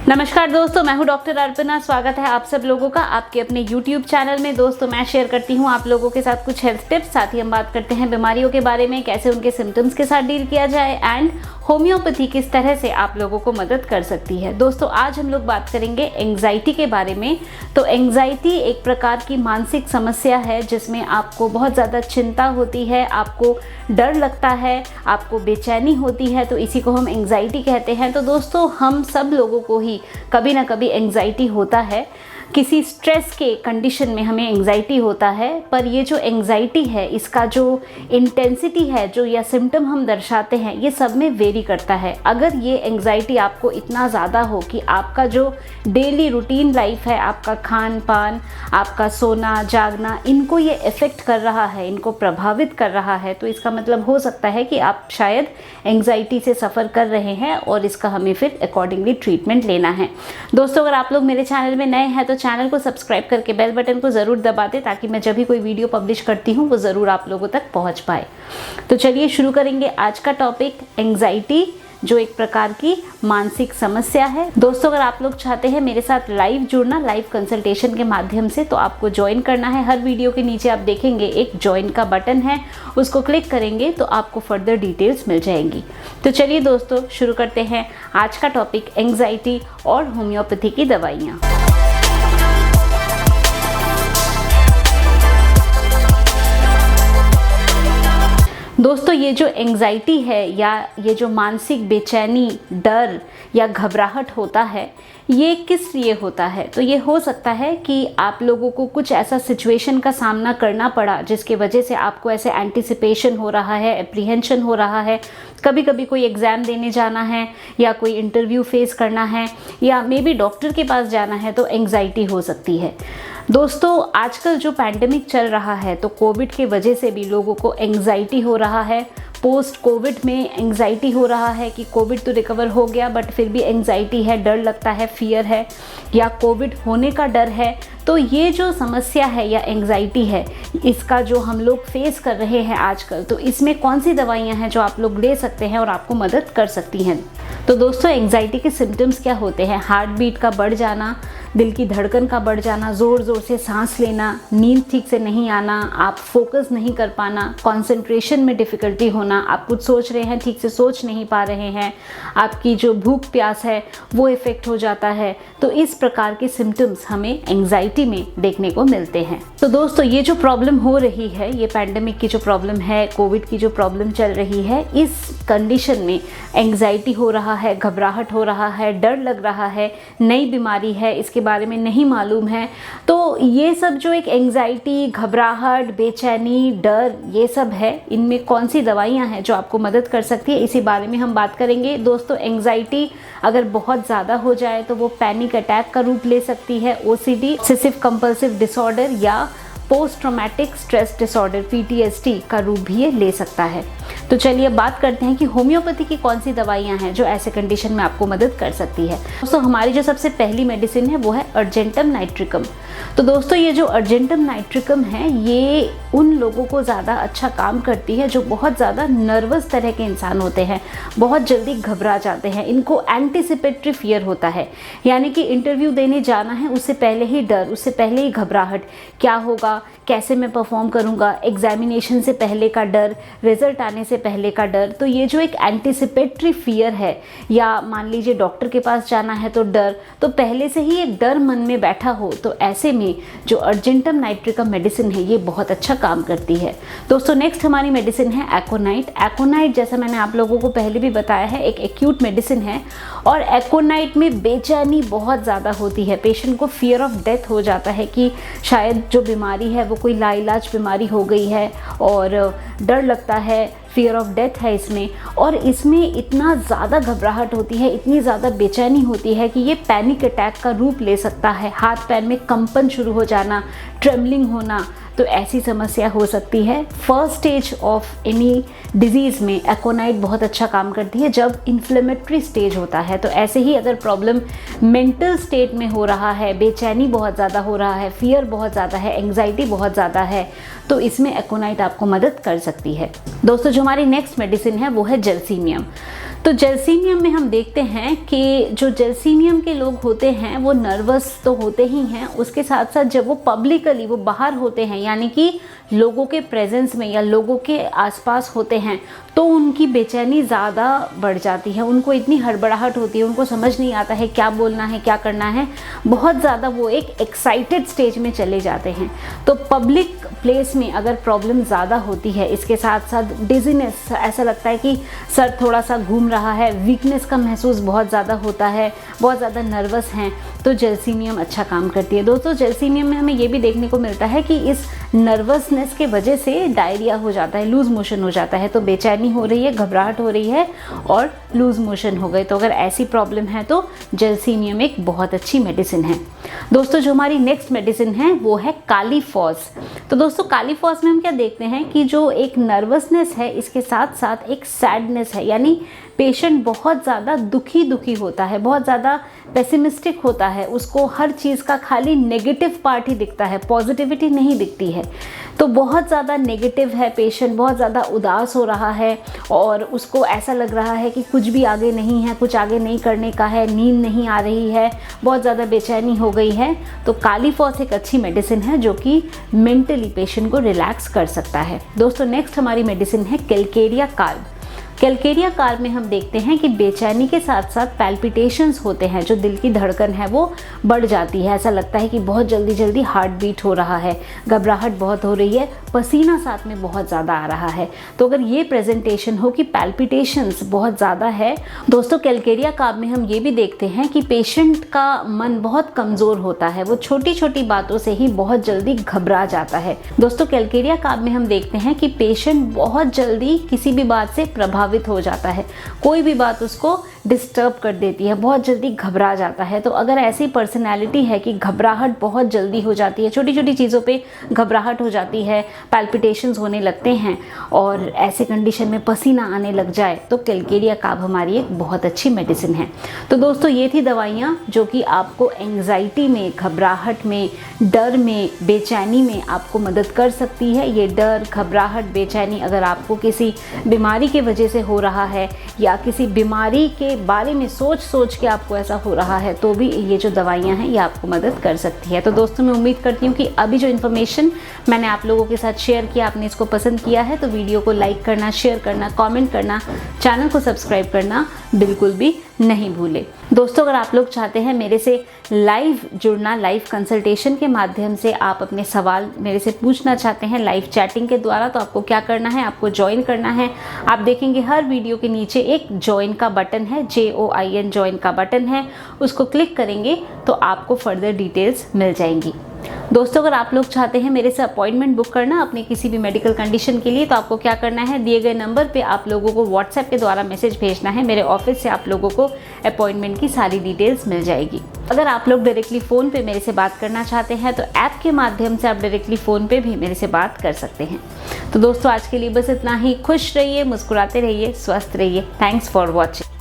नमस्कार दोस्तों, मैं हूं डॉक्टर अर्पणा। स्वागत है आप सब लोगों का आपके अपने YouTube चैनल में। दोस्तों, मैं शेयर करती हूं आप लोगों के साथ कुछ हेल्थ टिप्स, साथ ही हम बात करते हैं बीमारियों के बारे में, कैसे उनके सिम्टम्स के साथ डील किया जाए एंड होम्योपैथी किस तरह से आप लोगों को मदद कर सकती है। दोस्तों, आज हम लोग बात करेंगे एंग्जाइटी के बारे में। तो एंग्जाइटी एक प्रकार की मानसिक समस्या है जिसमें आपको बहुत ज़्यादा चिंता होती है, आपको डर लगता है, आपको बेचैनी होती है, तो इसी को हम एंग्जाइटी कहते हैं। तो दोस्तों, हम सब लोगों को ही कभी ना कभी एंग्जाइटी होता है। किसी स्ट्रेस के कंडीशन में हमें एंग्जाइटी होता है, पर ये जो एंग्जाइटी है इसका जो इंटेंसिटी है, जो या सिम्टम हम दर्शाते हैं, ये सब में वेरी करता है। अगर ये एंग्जाइटी आपको इतना ज़्यादा हो कि आपका जो डेली रूटीन लाइफ है, आपका खान पान, आपका सोना जागना, इनको ये इफ़ेक्ट कर रहा है, इनको प्रभावित कर रहा है, तो इसका मतलब हो सकता है कि आप शायद एंग्जाइटी से सफ़र कर रहे हैं और इसका हमें फिर अकॉर्डिंगली ट्रीटमेंट लेना है। दोस्तों, अगर आप लोग मेरे चैनल में नए हैं तो चैनल को सब्सक्राइब करके बेल बटन को ज़रूर दबा दें ताकि मैं जब भी कोई वीडियो पब्लिश करती हूँ वो ज़रूर आप लोगों तक पहुँच पाए। तो चलिए शुरू करेंगे आज का टॉपिक, एंग्जाइटी, जो एक प्रकार की मानसिक समस्या है। दोस्तों, अगर आप लोग चाहते हैं मेरे साथ लाइव जुड़ना, लाइव कंसल्टेशन के माध्यम से, तो आपको ज्वाइन करना है। हर वीडियो के नीचे आप देखेंगे एक ज्वाइन का बटन है, उसको क्लिक करेंगे तो आपको फर्दर डिटेल्स मिल जाएंगी। तो चलिए दोस्तों, शुरू करते हैं आज का टॉपिक, एंग्जाइटी और होम्योपैथी की दवाइयाँ। दोस्तों, ये जो एंग्जाइटी है या ये जो मानसिक बेचैनी, डर या घबराहट होता है, ये किस लिए होता है? तो ये हो सकता है कि आप लोगों को कुछ ऐसा सिचुएशन का सामना करना पड़ा जिसके वजह से आपको ऐसे एंटिसिपेशन हो रहा है, एप्रीहेंशन हो रहा है। कभी कभी कोई एग्ज़ाम देने जाना है या कोई इंटरव्यू फेस करना है या मे बी डॉक्टर के पास जाना है, तो एंग्जाइटी हो सकती है। दोस्तों, आजकल जो पैंडेमिक चल रहा है, तो कोविड के वजह से भी लोगों को एंग्जाइटी हो रहा है। पोस्ट कोविड में एंग्जाइटी हो रहा है कि कोविड तो रिकवर हो गया बट फिर भी एंग्जाइटी है, डर लगता है, फियर है या कोविड होने का डर है। तो ये जो समस्या है या एंग्जाइटी है, इसका जो हम लोग फेस कर रहे हैं आजकल, तो इसमें कौन सी दवाइयाँ हैं जो आप लोग ले सकते हैं और आपको मदद कर सकती हैं? तो दोस्तों, एंग्जाइटी के सिम्टम्स क्या होते हैं? हार्ट बीट का बढ़ जाना, दिल की धड़कन का बढ़ जाना, ज़ोर ज़ोर से सांस लेना, नींद ठीक से नहीं आना, आप फोकस नहीं कर पाना, कंसंट्रेशन में डिफ़िकल्टी होना, आप कुछ सोच रहे हैं ठीक से सोच नहीं पा रहे हैं, आपकी जो भूख प्यास है वो इफ़ेक्ट हो जाता है। तो इस प्रकार के सिम्टम्स हमें एंग्जाइटी में देखने को मिलते हैं। तो दोस्तों, ये जो प्रॉब्लम हो रही है, ये पैंडेमिक की जो प्रॉब्लम है, कोविड की जो प्रॉब्लम चल रही है, इस कंडीशन में एंग्जाइटी हो रहा है, घबराहट हो रहा है, डर लग रहा है, नई बीमारी है, इसके बारे में नहीं मालूम है। तो ये सब जो एक एंग्जाइटी, घबराहट, बेचैनी, डर, ये सब है, इनमें कौन सी दवाइयाँ हैं जो आपको मदद कर सकती है, इसी बारे में हम बात करेंगे। दोस्तों, एंग्जाइटी अगर बहुत ज़्यादा हो जाए तो वो पैनिक अटैक का रूप ले सकती है, OCD, ऑब्सेसिव कंपल्सिव डिसऑर्डर, या post traumatic stress disorder, PTSD का रूप भी ये ले सकता है। तो चलिए बात करते हैं कि होम्योपैथी की कौन सी दवाइयाँ हैं जो ऐसे कंडीशन में आपको मदद कर सकती है। दोस्तों, हमारी जो सबसे पहली मेडिसिन है वो है अर्जेंटम नाइट्रिकम। तो दोस्तों, ये जो अर्जेंटम नाइट्रिकम है, ये उन लोगों को ज़्यादा अच्छा काम करती है जो बहुत ज़्यादा नर्वस तरह के इंसान होते हैं, बहुत जल्दी घबरा जाते हैं, इनको एंटिसिपेटरी फियर होता है, यानी कि इंटरव्यू देने जाना है उससे पहले ही डर, उससे पहले ही घबराहट, क्या होगा, कैसे मैं परफॉर्म करूँगा, एग्जामिनेशन से पहले का डर, रिजल्ट आने से पहले का डर। तो ये जो एक एंटिसिपेटरी फियर है, या मान लीजिए डॉक्टर के पास जाना है तो डर, तो पहले से ही एक डर मन में बैठा हो, तो ऐसे में जो अर्जेंटम नाइट्रिकम मेडिसिन है ये बहुत अच्छा काम करती है। दोस्तों, नेक्स्ट हमारी मेडिसिन है एकोनाइट। एकोनाइट, जैसा मैंने आप लोगों को पहले भी बताया है, एक एक्यूट मेडिसिन है और एकोनाइट में बेचैनी बहुत ज़्यादा होती है। पेशेंट को फियर ऑफ डेथ हो जाता है कि शायद जो बीमारी है वो कोई लाइलाज बीमारी हो गई है और डर लगता है, फियर ऑफ डेथ है इसमें, और इसमें इतना ज़्यादा घबराहट होती है, इतनी ज़्यादा बेचैनी होती है कि ये पैनिक अटैक का रूप ले सकता है। हाथ पैर में कंपन शुरू हो जाना, ट्रेमलिंग होना, तो ऐसी समस्या हो सकती है। First stage of any disease में एकोनाइट बहुत अच्छा काम करती है जब इन्फ्लेमेटरी स्टेज होता है। तो ऐसे ही अगर प्रॉब्लम मेंटल स्टेट में हो रहा है, बेचैनी बहुत ज़्यादा हो रहा है, फियर बहुत ज़्यादा है, एंग्जाइटी बहुत ज़्यादा है, तो इसमें एकोनाइट आपको मदद कर सकती है। दोस्तों जो हमारी नेक्स्ट मेडिसिन है वो है जेलसीमियम। तो जेलसीमियम में हम देखते हैं कि जो जेलसीमियम के लोग होते हैं वो नर्वस तो होते ही हैं, उसके साथ साथ जब वो पब्लिकली वो बाहर होते हैं, यानी कि लोगों के प्रेजेंस में या लोगों के आसपास होते हैं, तो उनकी बेचैनी ज़्यादा बढ़ जाती है। उनको इतनी हड़बड़ाहट होती है, उनको समझ नहीं आता है क्या बोलना है, क्या करना है, बहुत ज़्यादा वो एक एक्साइटेड स्टेज में चले जाते हैं। तो पब्लिक प्लेस में अगर प्रॉब्लम ज़्यादा होती है, इसके साथ साथ डिजीनेस, ऐसा लगता है कि सर थोड़ा सा घूम रहा है, वीकनेस का महसूस बहुत ज़्यादा होता है, बहुत ज़्यादा नर्वस हैं, तो जेलसीमियम अच्छा काम करती है। दोस्तों जेलसीमियम में हमें ये भी देखने को मिलता है कि इस नर्वसनेस के वजह से डायरिया हो जाता है, लूज़ मोशन हो जाता है। तो बेचैनी हो रही है, घबराहट हो रही है और लूज़ मोशन हो गए, तो अगर ऐसी प्रॉब्लम है तो जेलसीमियम एक बहुत अच्छी मेडिसिन है। दोस्तों जो हमारी नेक्स्ट मेडिसिन है वो है कालीफॉस। तो दोस्तों कालीफॉस में हम क्या देखते हैं कि जो एक नर्वसनेस है, इसके साथ साथ एक सैडनेस है, यानी पेशेंट बहुत ज़्यादा दुखी होता है, बहुत ज़्यादा पेसिमिस्टिक होता है, उसको हर चीज़ का खाली नेगेटिव पार्ट ही दिखता है, पॉजिटिविटी नहीं दिखती है। तो बहुत ज़्यादा नेगेटिव है पेशेंट, बहुत ज़्यादा उदास हो रहा है और उसको ऐसा लग रहा है कि कुछ भी आगे नहीं है, कुछ आगे नहीं करने का है, नींद नहीं आ रही है, बहुत ज़्यादा बेचैनी हो गई है। तो कालीफॉस एक अच्छी मेडिसिन है जो कि मेंटली पेशेंट को रिलैक्स कर सकता है। दोस्तों नेक्स्ट हमारी मेडिसिन है कैलकेरिया कार्ब। कैलकेरिया कार्ब में हम देखते हैं कि बेचैनी के साथ साथ पैल्पिटेशंस होते हैं, जो दिल की धड़कन है वो बढ़ जाती है, ऐसा लगता है कि बहुत जल्दी जल्दी हार्ट बीट हो रहा है, घबराहट बहुत हो रही है, पसीना साथ में बहुत ज़्यादा आ रहा है। तो अगर ये प्रेजेंटेशन हो कि पैल्पिटेशंस बहुत ज़्यादा है, दोस्तों कैलकेरिया कार्ब में हम ये भी देखते हैं कि पेशेंट का मन बहुत कमज़ोर होता है, वो छोटी छोटी बातों से ही बहुत जल्दी घबरा जाता है। दोस्तों कैलकेरिया कार्ब में हम देखते हैं कि पेशेंट बहुत जल्दी किसी भी बात से प्रभावित हो जाता है, कोई भी बात उसको डिस्टर्ब कर देती है, बहुत जल्दी घबरा जाता है। तो अगर ऐसी पर्सनैलिटी है कि घबराहट बहुत जल्दी हो जाती है, छोटी छोटी चीज़ों पे घबराहट हो जाती है, पैल्पिटेशंस होने लगते हैं और ऐसे कंडीशन में पसीना आने लग जाए, तो कैलकेरिया कार्ब हमारी एक बहुत अच्छी मेडिसिन है। तो दोस्तों ये थी दवाइयाँ जो कि आपको एंग्जाइटी में, घबराहट में, डर में, बेचैनी में आपको मदद कर सकती है। ये डर, घबराहट, बेचैनी अगर आपको किसी बीमारी के वजह से हो रहा है या किसी बीमारी के बारे में सोच के आपको ऐसा हो रहा है, तो भी ये जो दवाइयाँ हैं ये आपको मदद कर सकती है। तो दोस्तों मैं उम्मीद करती हूँ कि अभी जो इन्फॉर्मेशन मैंने आप लोगों के साथ शेयर किया, आपने इसको पसंद किया है। तो वीडियो को लाइक करना, शेयर करना, कमेंट करना, चैनल को सब्सक्राइब करना बिल्कुल भी नहीं भूले। दोस्तों अगर आप लोग चाहते हैं मेरे से लाइव जुड़ना, लाइव कंसल्टेशन के माध्यम से आप अपने सवाल मेरे से पूछना चाहते हैं लाइव चैटिंग के द्वारा, तो आपको क्या करना है, आपको ज्वाइन करना है। आप देखेंगे हर वीडियो के नीचे एक ज्वाइन का बटन है, JOIN ज्वाइन का बटन है, उसको क्लिक करेंगे तो आपको फर्दर डिटेल्स मिल जाएंगी। दोस्तों अगर आप लोग चाहते हैं मेरे से अपॉइंटमेंट बुक करना अपने किसी भी मेडिकल कंडीशन के लिए, तो आपको क्या करना है, दिए गए नंबर पे आप लोगों को व्हाट्सएप के द्वारा मैसेज भेजना है। मेरे ऑफिस से आप लोगों को अपॉइंटमेंट की सारी डिटेल्स मिल जाएगी। अगर आप लोग डायरेक्टली फ़ोन पे मेरे से बात करना चाहते हैं तो ऐप के माध्यम से आप डायरेक्टली फ़ोन पे भी मेरे से बात कर सकते हैं। तो दोस्तों आज के लिए बस इतना ही। खुश रहिए, मुस्कुराते रहिए, स्वस्थ रहिए। Thanks for watching.